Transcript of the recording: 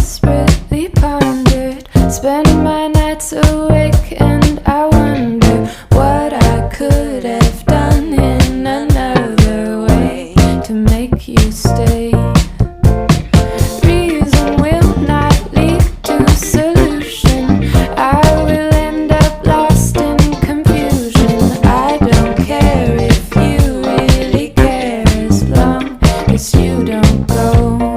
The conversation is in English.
desperately pondered, spending my nights awake, and I wonder what I could have done in another way to make you stay. Reason will not lead to solution. I will end up lost in confusion. I don't care if you really care, as long as you don't go.